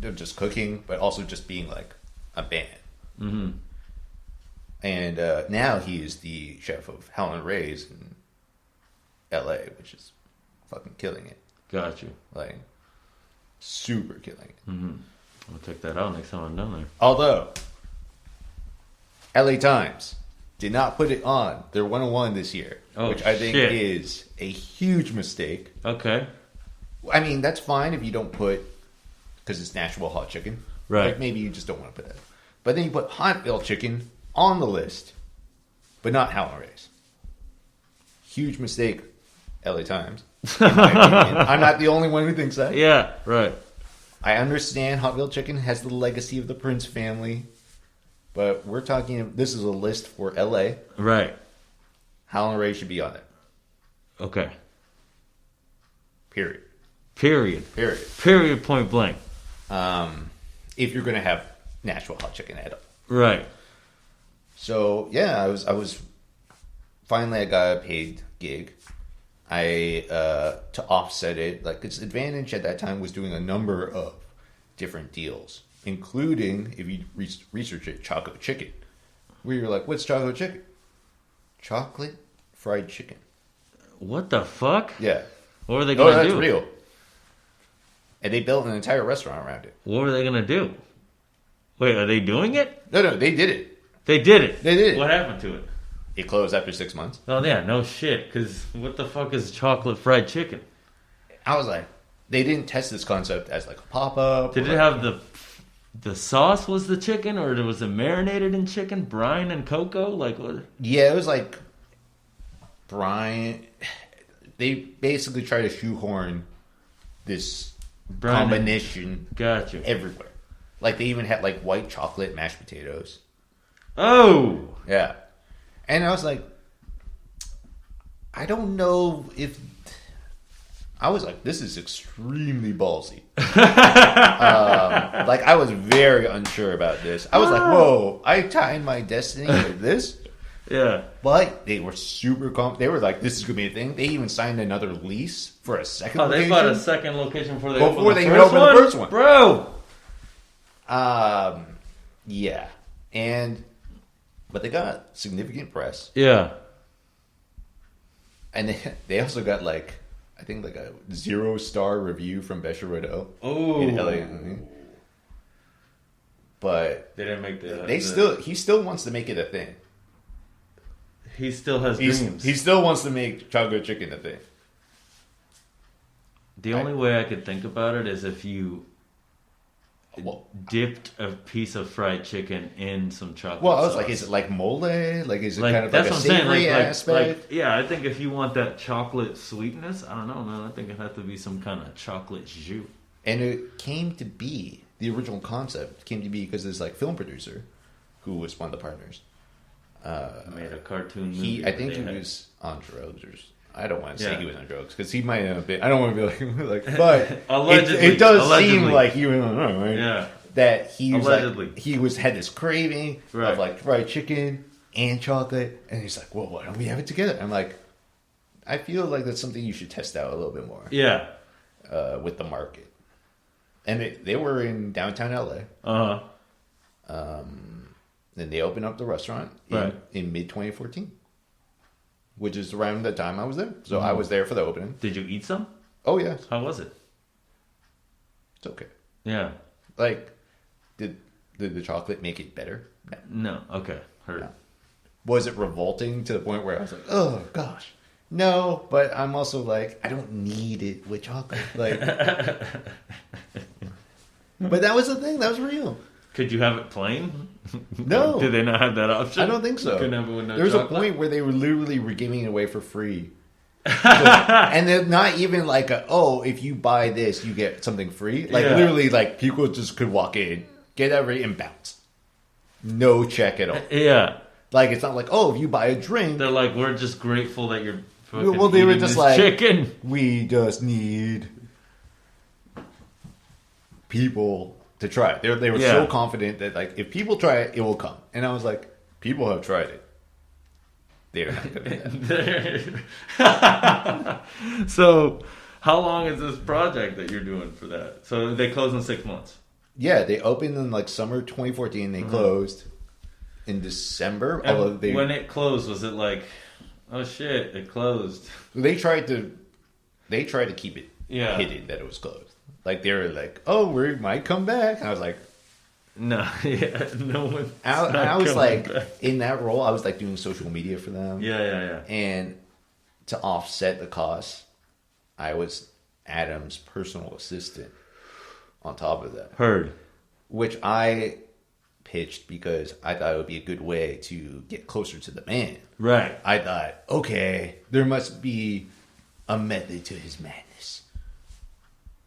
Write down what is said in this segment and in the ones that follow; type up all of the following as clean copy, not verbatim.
just cooking, but also just being like a band. Mm-hmm. And now he is the chef of Helen Ray's in L.A., which is fucking killing it. Got you. Like, super killing it. Mm-hmm. I'll check that out next time I'm down there. Although, LA Times did not put it on their 101 this year, which I think is a huge mistake. Okay. I mean, that's fine if you don't put, because it's Nashville hot chicken. Right. Like, maybe you just don't want to put that. But then you put Huntsville chicken on the list, but not Helen Ray's. Huge mistake, LA Times. In my opinion. I'm not the only one who thinks that. Yeah, right. I understand Huntsville chicken has the legacy of the Prince family, but we're talking, this is a list for LA. Right. Helen Ray should be on it. Okay. Period. Point blank. If you're going to have Nashville hot chicken at all. Right. So, yeah, I was finally I got a paid gig. To offset it, like, its advantage at that time was doing a number of different deals, including, if you research it, chocolate chicken. We were like, what's chocolate chicken? Chocolate fried chicken. What the fuck? Yeah. What were they going to do? That's real. And they built an entire restaurant around it. What were they going to do? Wait, are they doing it? No, they did it. They did it? They did it. What happened to it? It closed after 6 months. Oh, yeah, no shit. Because what the fuck is chocolate fried chicken? I was like, they didn't test this concept as like a pop-up. Did it have the sauce was the chicken, or was it marinated in chicken, brine and cocoa? Like what? Yeah, it was like brine. They basically try to shoehorn this combination everywhere. Like they even had like white chocolate mashed potatoes. Oh! Yeah. And I was like, I don't know if... I was like, this is extremely ballsy. Like, I was very unsure about this. I was like, whoa, I tied my destiny with this? Yeah. But they were super they were like, this is going to be a thing. They even signed another lease for a second location. They bought a second location before they opened even opened the first one. Bro! Yeah. But they got significant press. Yeah. And they also got like, I think like a 0-star review from Besher Rideau in LA. But they didn't make he still wants to make it a thing. He still has dreams. He still wants to make chocolate chicken a thing. The only way I could think about it is if you dipped a piece of fried chicken in some chocolate Well, I was sauce. like, is it like mole? Like, is it like, kind of that's like a what I'm saying. savory aspect? Yeah, I think if you want that chocolate sweetness, I don't know, man. I think it had to be some kind of chocolate jus. And it came to be, the original concept came to be because this like film producer, who was one of the partners, made a cartoon movie. I think he was on drugs or... I don't want to say he was on drugs because he might have been. I don't want to be like, but allegedly, it does seem like he was, right? Yeah, that he was allegedly. Like, he had this craving of like fried chicken and chocolate, and he's like, well, why don't we have it together? I'm like, I feel like that's something you should test out a little bit more. Yeah, with the market, and they were in downtown LA. Then they opened up the restaurant in mid 2014. Which is around the time I was there. So I was there for the opening. Did you eat some? Oh, yeah. How was it? It's okay. Yeah. Like, did the chocolate make it better? No. Okay. Heard. No. Was it revolting to the point where I was like, oh, gosh. No, but I'm also like, I don't need it with chocolate. Like, but that was the thing. That was real. Could you have it plain? No. Did they not have that option? I don't think so. Couldn't have it with no there was chocolate? a point where they were literally giving it away for free. And they're not even like, if you buy this, you get something free. Like, literally, like, people just could walk in, get everything, and bounce. No check at all. Yeah. Like, it's not like, if you buy a drink. They're like, we're just grateful that you're fucking well, they were eating just this like, chicken. We just need people to try it. They were so confident that, like, if people try it, it will come. And I was like, people have tried it. They're not going to do that. So, how long is this project that you're doing for that? So, they close in 6 months. Yeah, they opened in like summer 2014. They closed in December. And when it closed, was it like, oh shit, it closed? They tried to keep it hidden that it was closed. Like they were like, oh, we might come back. And I was like, no, no one. I was like back. In that role. I was like doing social media for them. Yeah. And to offset the cost, I was Adam's personal assistant. On top of that, which I pitched because I thought it would be a good way to get closer to the man. Right. I thought, okay, there must be a method to his madness.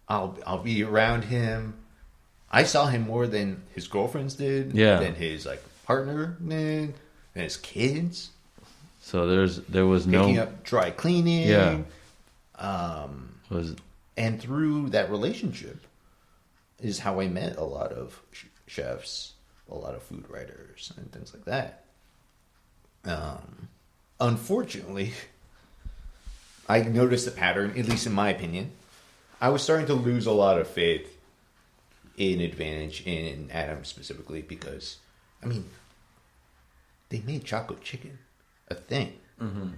I'll be around him. I saw him more than his girlfriends did. Yeah. Than his like partner did. Than his kids. So there was picking up dry cleaning. Yeah. And through that relationship is how I met a lot of chefs, a lot of food writers, and things like that. Unfortunately, I noticed a pattern, at least in my opinion. I was starting to lose a lot of faith in Advantage, in Adam specifically, because, I mean, they made chocolate chicken a thing. Mm-hmm.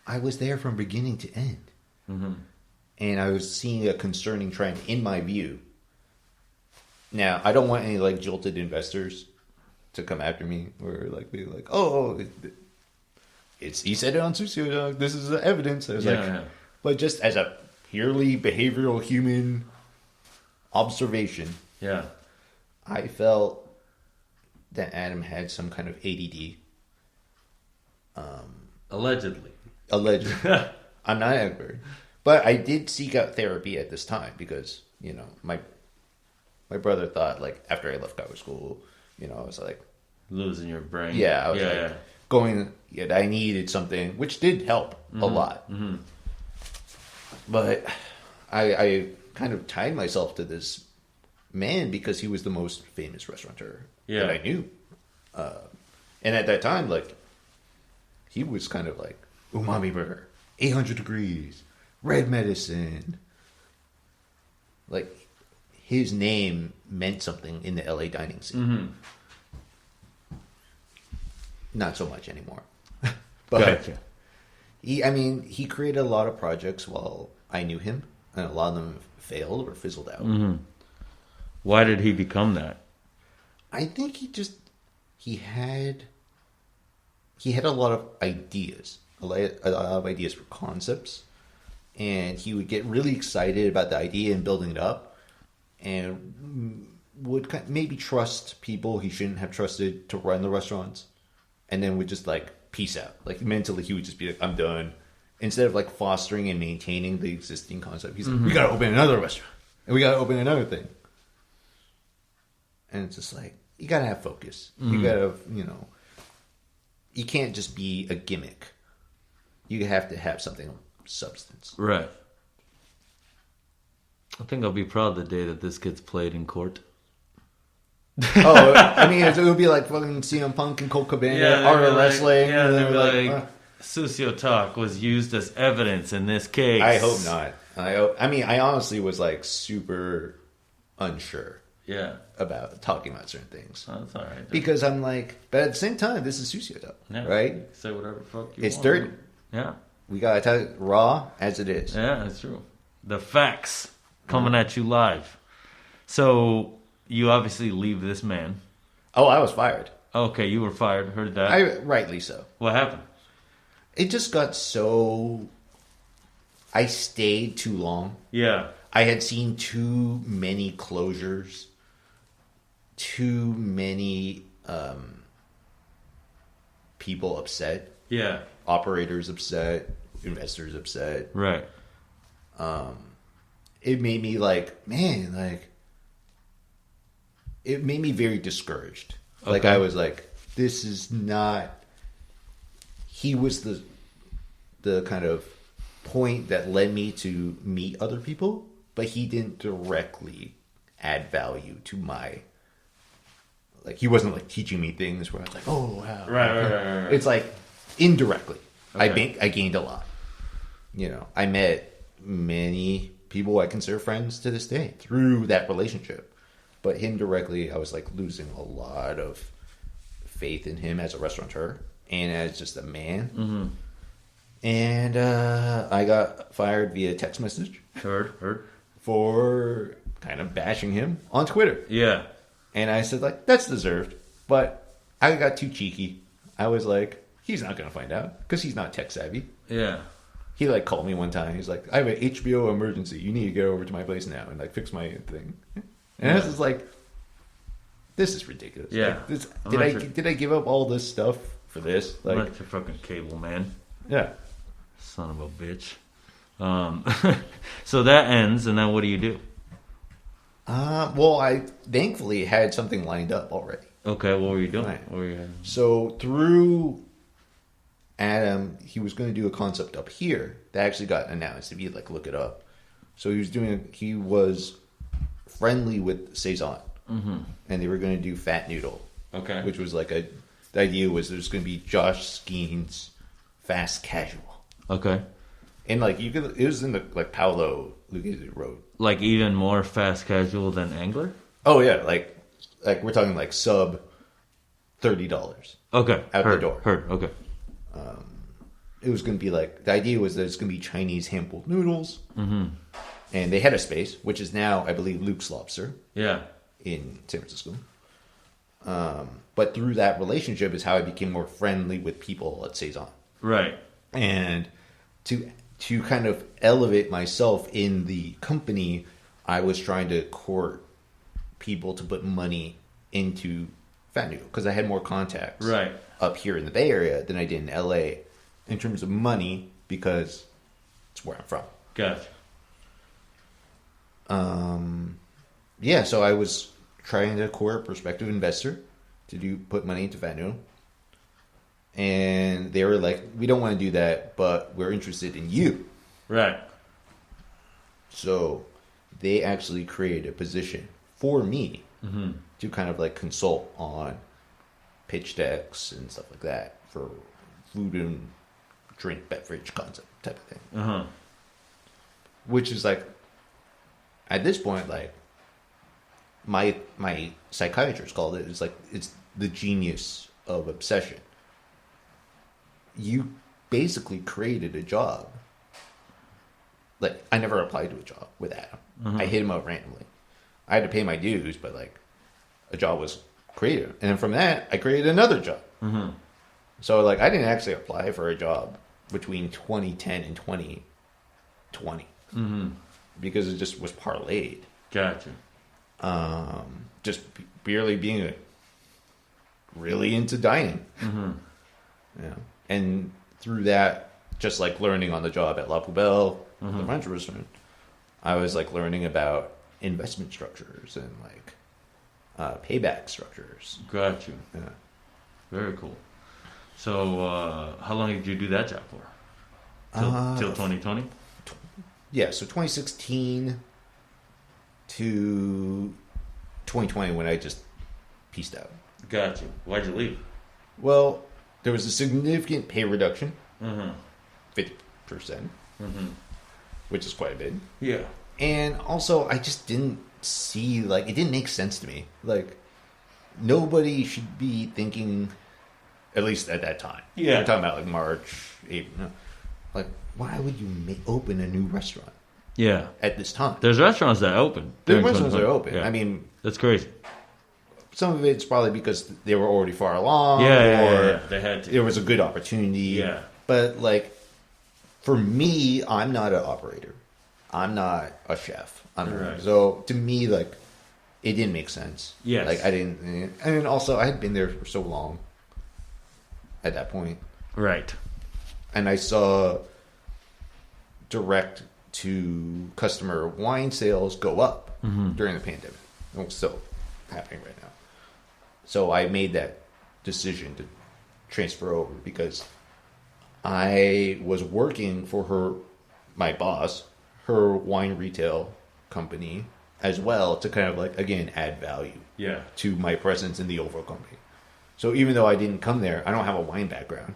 I was there from beginning to end. Mm-hmm. And I was seeing a concerning trend in my view. Now, I don't want any like jilted investors to come after me or like be like, "Oh, it's he said it on Sucio. This is the evidence." I was but just as a purely behavioral human observation, I felt that Adam had some kind of ADD. Allegedly. I'm not an expert, but I did seek out therapy at this time because my brother thought, like, after I left Catholic school, I was like... Losing your brain. Yeah, I was going... Yeah, I needed something, which did help a lot. Mm-hmm. But I kind of tied myself to this man because he was the most famous restaurateur that I knew. And at that time, like, he was kind of like, umami burger, 800 degrees, red medicine. Like... His name meant something in the LA dining scene. Mm-hmm. Not so much anymore. But gotcha. He created a lot of projects while I knew him, and a lot of them failed or fizzled out. Mm-hmm. Why did he become that? I think he had a lot of ideas, a lot of ideas for concepts, and he would get really excited about the idea and building it up. And would maybe trust people he shouldn't have trusted to run the restaurants, and then would just like peace out. Like mentally, he would just be like, "I'm done." Instead of like fostering and maintaining the existing concept, he's like, "We gotta open another restaurant, and we gotta open another thing." And it's just like you gotta have focus. You gotta, you can't just be a gimmick. You have to have something of substance, right? I think I'll be proud the day that this gets played in court. It would be like fucking CM Punk and Colt Cabana, art of wrestling. Yeah, they'd be like, SUCIOTAK was used as evidence in this case. I hope not. I honestly was like super unsure. Yeah. About talking about certain things. Oh, that's all right. Because I'm like, but at the same time, this is SUCIOTAK, right? Say whatever the fuck you want. It's dirty. Yeah. We gotta tell it raw as it is. Yeah, that's true. The facts. Coming at you live. So, you obviously leave this man. Oh, I was fired. Okay, you were fired. Heard that. Rightly so. What happened? It just got so... I stayed too long. Yeah. I had seen too many closures. Too many people upset. Yeah. Operators upset. Investors upset. Right. It made me like, man, like, it made me very discouraged. Okay. Like, I was like, this is not, he was the kind of point that led me to meet other people, but he didn't directly add value to my, like, he wasn't like teaching me things where I was like, oh, wow. Right. It's like, indirectly, okay. I gained a lot. I met many people I consider friends to this day through that relationship. but indirectly, I was like losing a lot of faith in him as a restaurateur and as just a man. Mm-hmm. And I got fired via text message. Heard. For kind of bashing him on Twitter. Yeah. And I said, like, that's deserved. But I got too cheeky. I was like, he's not going to find out because he's not tech savvy. Yeah. He, like, called me one time. He's like, I have an HBO emergency. You need to get over to my place now and, like, fix my thing. And I was just like, this is ridiculous. Yeah. Like, did I give up all this stuff for this? Like, I'm not your fucking cable man. Yeah. Son of a bitch. So that ends, and then what do you do? Well, I thankfully had something lined up already. Okay, what were you doing? Right. What were you... So through Adam, he was going to do a concept up here that actually got announced. If you like look it up, so he was friendly with Saison, and they were going to do Fat Noodle. Okay, which was like the idea was there's going to be Josh Skeen's Fast Casual. Okay. And like it was in the like Paolo Lucchese Road. Like even more fast casual than Angler? Oh yeah, like we're talking like sub $30. Okay. Out the door. Heard. Okay. It was going to be like the idea was that it's going to be Chinese hand pulled noodles. Mm-hmm. And they had a space, which is now I believe Luke's Lobster. Yeah. In San Francisco. But through that relationship is how I became more friendly with people at Saison. Right. And to kind of elevate myself in the company, I was trying to court people to put money into Fat Noodle because I had more contacts up here in the Bay Area than I did in LA in terms of money because it's where I'm from. Gotcha. Yeah, so I was trying to court a prospective investor to put money into Fat Noodle. And they were like, we don't want to do that, but we're interested in you. Right. So they actually created a position for me to kind of like consult on pitch decks and stuff like that for food and drink beverage concept type of thing. Uh-huh. Which is like, at this point, like, my psychiatrist called it, it's the genius of obsession. You basically created a job. Like, I never applied to a job with Adam. Uh-huh. I hit him up randomly. I had to pay my dues, but, like, a job was created. And then from that, I created another job. Uh-huh. So, like, I didn't actually apply for a job between 2010 and 2020. Mm-hmm. Because it just was parlayed. Gotcha. Just barely being really into dining. Mm-hmm. Yeah. And through that, just like learning on the job at La Poubelle, the French restaurant, I was like learning about investment structures and like payback structures. Got you. Yeah. Very cool. So, how long did you do that job for? Till 2020? Yeah, so 2016 to 2020 when I just pieced out. Got you. Why'd you leave? Well, there was a significant pay reduction, 50%, which is quite a bit. Yeah. And also, I just didn't see, like, it didn't make sense to me. Like, nobody should be thinking, at least at that time. Yeah. We're talking about, like, March, April. Like, why would you open a new restaurant? Yeah. At this time. There's restaurants that open. There's restaurants that are open. Yeah. I mean... That's crazy. Some of it's probably because they were already far along. Yeah. They had to. There was a good opportunity. Yeah. But, like, for me, I'm not an operator. I'm not a chef. So, to me, like, it didn't make sense. Yes. Like, I didn't... And also, I had been there for so long at that point. Right. And I saw direct to customer wine sales go up during the pandemic. It's still happening right now. So I made that decision to transfer over because I was working for my boss, her wine retail company as well to kind of like, again, add value to my presence in the overall company. So even though I didn't come there, I don't have a wine background.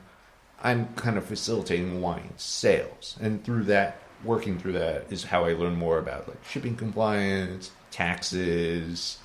I'm kind of facilitating wine sales. And through that, working through that is how I learn more about like shipping compliance, taxes,